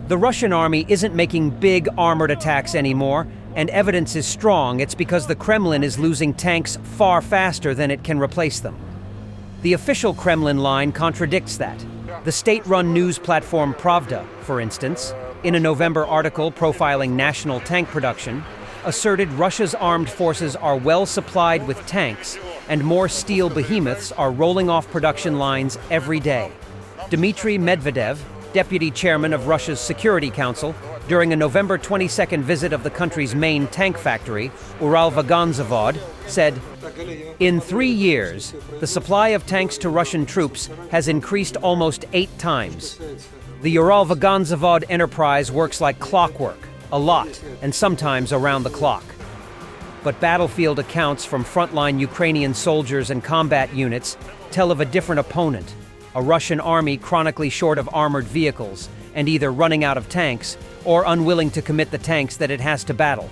The Russian army isn't making big armored attacks anymore, and evidence is strong. It's because the Kremlin is losing tanks far faster than it can replace them. The official Kremlin line contradicts that. The state-run news platform Pravda, for instance, in a November article profiling national tank production, asserted Russia's armed forces are well supplied with tanks and more steel behemoths are rolling off production lines every day. Dmitry Medvedev, deputy chairman of Russia's Security Council, during a November 22nd visit of the country's main tank factory, Uralvagonzavod, said, "In 3 years, the supply of tanks to Russian troops has increased almost 8 times. The Uralvagonzavod enterprise works like clockwork, a lot, and sometimes around the clock." But battlefield accounts from frontline Ukrainian soldiers and combat units tell of a different opponent, a Russian army chronically short of armored vehicles and either running out of tanks or unwilling to commit the tanks that it has to battle.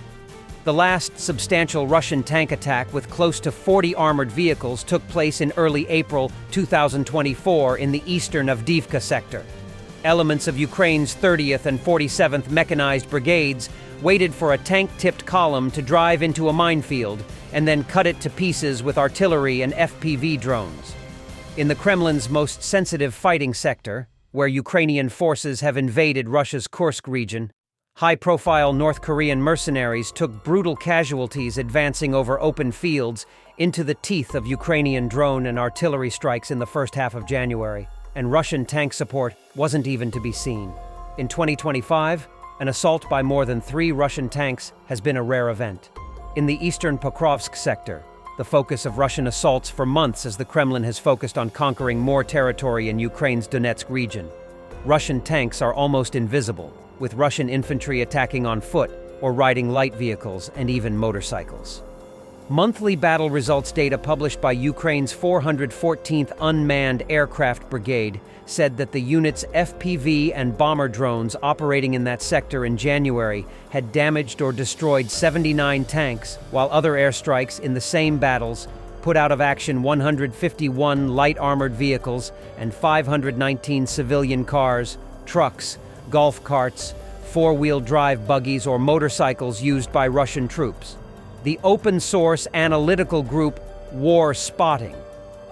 The last substantial Russian tank attack with close to 40 armored vehicles took place in early April 2024 in the eastern Avdiivka sector. Elements of Ukraine's 30th and 47th Mechanized Brigades waited for a tank-tipped column to drive into a minefield and then cut it to pieces with artillery and FPV drones. In the Kremlin's most sensitive fighting sector, where Ukrainian forces have invaded Russia's Kursk region, high-profile North Korean mercenaries took brutal casualties advancing over open fields into the teeth of Ukrainian drone and artillery strikes in the first half of January, and Russian tank support wasn't even to be seen. In 2025, an assault by more than 3 Russian tanks has been a rare event. In the eastern Pokrovsk sector, the focus of Russian assaults for months as the Kremlin has focused on conquering more territory in Ukraine's Donetsk region. Russian tanks are almost invisible, with Russian infantry attacking on foot or riding light vehicles and even motorcycles. Monthly battle results data published by Ukraine's 414th Unmanned Aircraft Brigade said that the unit's FPV and bomber drones operating in that sector in January had damaged or destroyed 79 tanks, while other airstrikes in the same battles put out of action 151 light armored vehicles and 519 civilian cars, trucks, golf carts, four-wheel drive buggies or motorcycles used by Russian troops. The open-source analytical group War Spotting,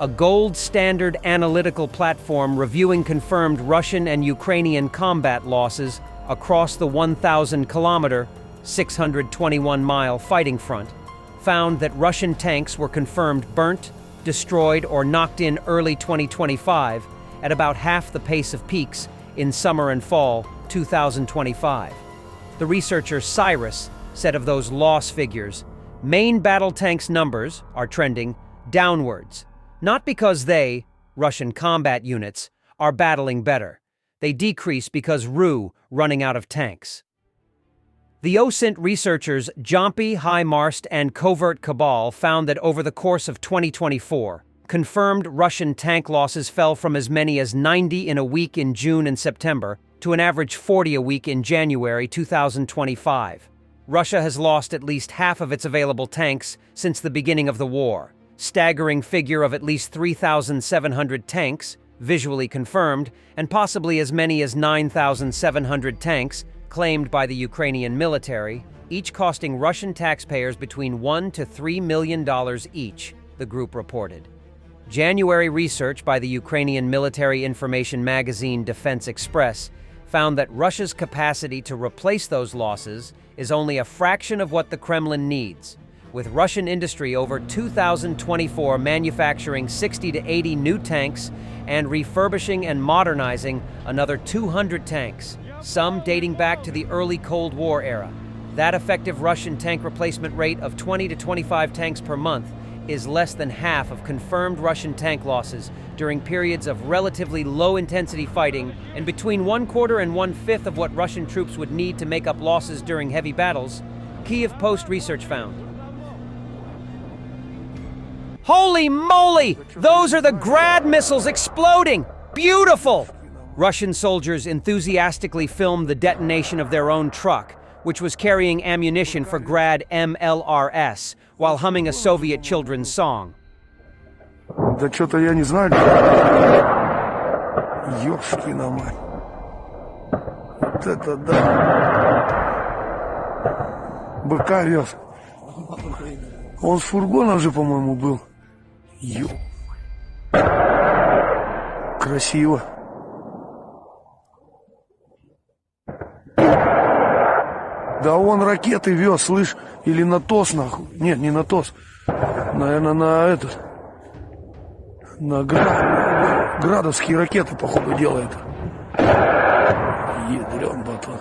a gold standard analytical platform reviewing confirmed Russian and Ukrainian combat losses across the 1,000-kilometer, 621-mile fighting front, found that Russian tanks were confirmed burnt, destroyed, or knocked in early 2025 at about half the pace of peaks in summer and fall 2025. The researcher Cyrus said of those loss figures, main battle tanks' numbers are trending downwards, not because they, Russian combat units, are battling better. They decrease because running out of tanks. The OSINT researchers Jompi, Highmarst, and Covert Cabal found that over the course of 2024, confirmed Russian tank losses fell from as many as 90 in a week in June and September to an average 40 a week in January 2025. Russia has lost at least half of its available tanks since the beginning of the war. Staggering figure of at least 3,700 tanks, visually confirmed, and possibly as many as 9,700 tanks claimed by the Ukrainian military, each costing Russian taxpayers between $1 to $3 million each, the group reported. January research by the Ukrainian military information magazine Defense Express found that Russia's capacity to replace those losses is only a fraction of what the Kremlin needs, with Russian industry over 2024 manufacturing 60 to 80 new tanks and refurbishing and modernizing another 200 tanks, some dating back to the early Cold War era. That effective Russian tank replacement rate of 20 to 25 tanks per month is less than half of confirmed Russian tank losses during periods of relatively low-intensity fighting and between 1/4 and 1/5 of what Russian troops would need to make up losses during heavy battles, Kiev Post research found. Holy moly! Those are the Grad missiles exploding! Beautiful! Russian soldiers enthusiastically filmed the detonation of their own truck, which was carrying ammunition for Grad MLRS while humming a Soviet children's song. Да что-то я не знаю. Ёшкина мать. Вот это да. Быка вез. Он с фургоном же, по-моему, был. Ё. Красиво. Да он ракеты вез, слышь, или на ТОС, нахуй. Нет, не на ТОС. Наверное, на этот. На градовские ракеты, походу, делает. Ядрён батон.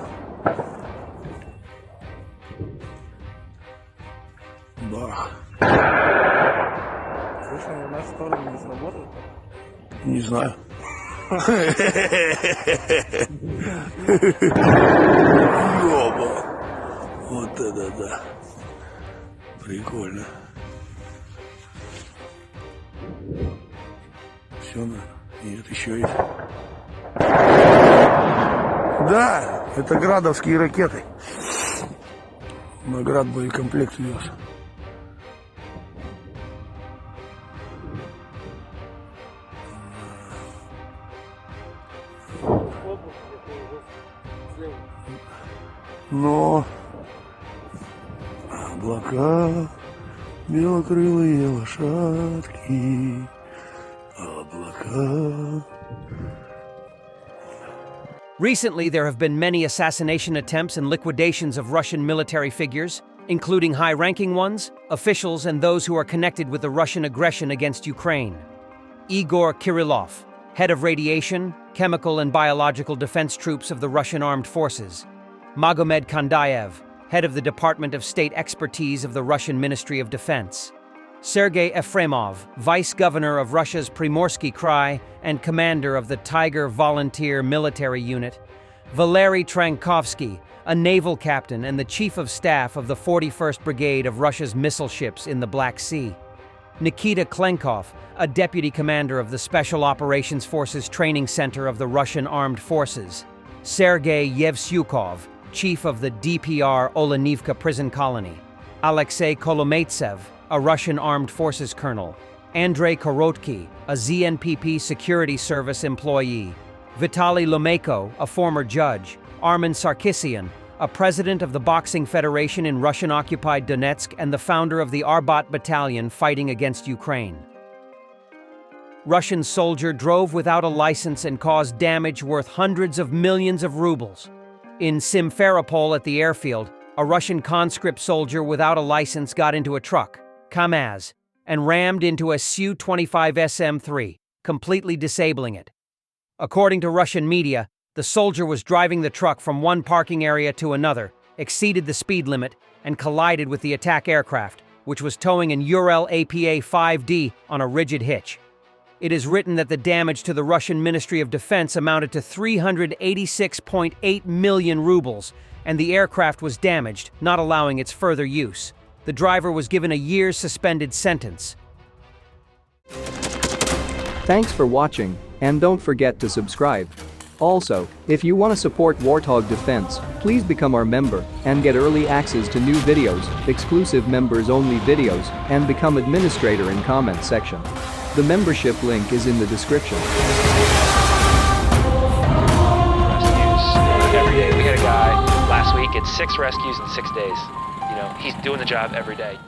Бах. Слушай, на нашу сторону не сработает? Не знаю. Ёба. Вот это да. Прикольно. Все, нет, еще есть. Да, это градовские ракеты. На град боекомплект вез. Но облака, белокрылые лошадки, облака. Recently, there have been many assassination attempts and liquidations of Russian military figures, including high-ranking ones, officials, and those who are connected with the Russian aggression against Ukraine. Igor Kirillov, head of radiation, chemical, and biological defense troops of the Russian armed forces. Magomed Kandayev, head of the Department of State Expertise of the Russian Ministry of Defense. Sergei Efremov, vice governor of Russia's Primorsky Krai and commander of the Tiger Volunteer Military Unit. Valery Trankovsky, a naval captain and the chief of staff of the 41st Brigade of Russia's missile ships in the Black Sea. Nikita Klenkov, a deputy commander of the Special Operations Forces Training Center of the Russian Armed Forces. Sergei Yevsyukov, chief of the DPR Olenivka prison colony. Alexei Kolomeitsev, a Russian Armed Forces colonel. Andrei Korotky, a ZNPP Security Service employee. Vitaly Lomeyko, a former judge. Armen Sarkisian, a president of the Boxing Federation in Russian-occupied Donetsk and the founder of the Arbat Battalion fighting against Ukraine. Russian soldier drove without a license and caused damage worth hundreds of millions of rubles. In Simferopol at the airfield, a Russian conscript soldier without a license got into a truck, KAMAZ, and rammed into a Su-25 SM-3, completely disabling it. According to Russian media, the soldier was driving the truck from one parking area to another, exceeded the speed limit, and collided with the attack aircraft, which was towing an Ural APA-5D on a rigid hitch. It is written that the damage to the Russian Ministry of Defense amounted to 386.8 million rubles, and the aircraft was damaged, not allowing its further use. The driver was given a year's suspended sentence. Thanks for watching, and don't forget to subscribe. Also, if you want to support Warthog Defense, please become our member and get early access to new videos, exclusive members-only videos, and become administrator in comment section. The membership link is in the description. Rescues every day. We had a guy last week at 6 rescues in 6 days. You know, he's doing the job every day.